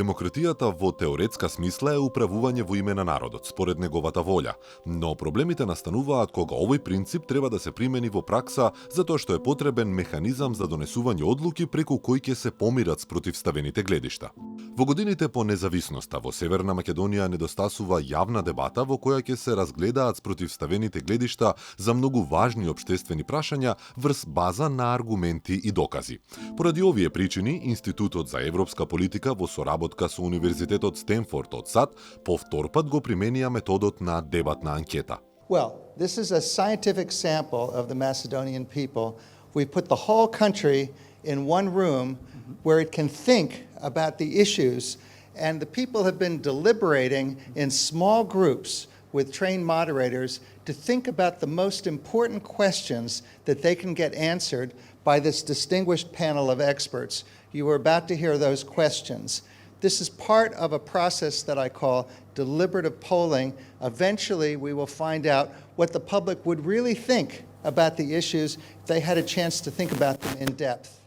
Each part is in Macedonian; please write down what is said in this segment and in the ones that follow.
Демократијата во теоретска смисла е управување во име на народот, според неговата волја, но проблемите настануваат кога овој принцип треба да се примени во пракса затоа што е потребен механизам за донесување одлуки преку кој ќе се помират спротивставените гледишта. Во годините по независноста во Северна Македонија недостасува јавна дебата во која ќе се разгледаат спротивставените гледишта за многу важни општествени прашања врз база на аргументи и докази. Поради овие причини, Институтот за европска политика во соработка со Универзитетот Стенфорд од САД повтор пат го применија методот на дебатна анкета. Well, this is a scientific sample of the Macedonian people. We put the whole country in one room where it can think about the issues, and the people have been deliberating in small groups with trained moderators to think about the most important questions that they can get answered by this distinguished panel of experts. You are about to hear those questions. This is part of a process that I call deliberative polling. Eventually, we will find out what the public would really think about the issues if they had a chance to think about them in depth.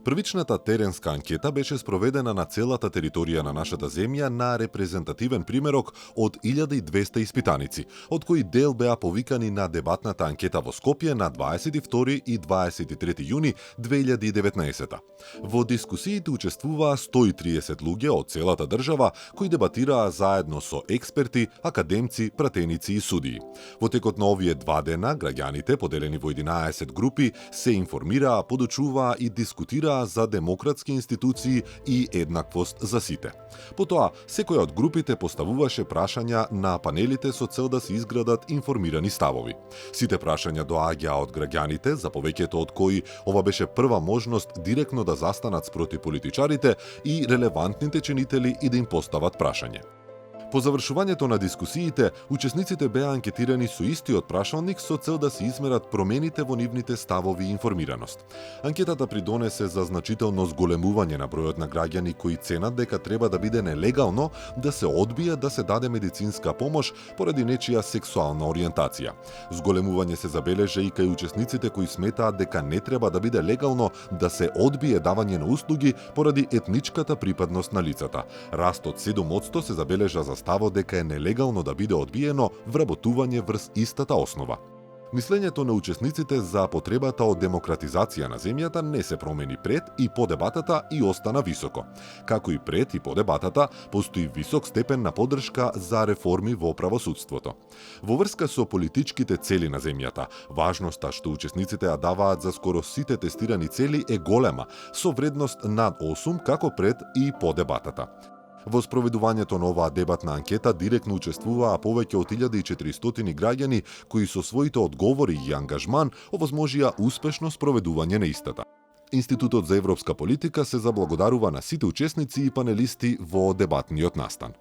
Првичната теренска анкета беше спроведена на целата територија на нашата земја на репрезентативен примерок од 1200 испитаници, од кои дел беа повикани на дебатната анкета во Скопје на 22 и 23 јуни 2019. Во дискусиите учествуваа 130 луѓе од целата држава кои дебатираа заедно со експерти, академци, пратеници и судии. Во текот на овие 2 дена, граѓаните, поделени во 11 групи, се информираа, подучуваа и дискутираа за демократски институции и еднаквост за сите. Потоа, секоја од групите поставуваше прашања на панелите со цел да се изградат информирани ставови. Сите прашања доаѓаа од граѓаните, за повеќето од кои ова беше прва можност директно да застанат спроти политичарите и релевантните чинители и да им постават прашање. По завршувањето на дискусиите, учесниците беа анкетирани со истиот прашалник со цел да се измерат промените во нивните ставови и информираност. Анкетата придонесе за значително зголемување на бројот на граѓани кои ценат дека треба да биде нелегално да се одбие да се даде медицинска помош поради нечија сексуална ориентација. Зголемување се забележа и кај учесниците кои сметаат дека не треба да биде легално да се одбие давање на услуги поради етничката припадност на лицата. Раст од 7% се забележа за ставот дека е нелегално да биде одбиено вработување врз истата основа. Мислењето на учесниците за потребата од демократизација на земјата не се промени пред и по дебатата и остана високо. Како и пред и по дебатата, постои висок степен на поддршка за реформи во правосудството. Во врска со политичките цели на земјата, важноста што учесниците ја даваат за скоро сите тестирани цели е голема, со вредност над 8 како пред и по дебатата. Во спроведувањето на оваа дебатна анкета директно учествуваа повеќе од 1400 граѓани кои со своите одговори и ангажман овозможија успешно спроведување на истата. Институтот за европска политика се заблагодарува на сите учесници и панелисти во дебатниот настан.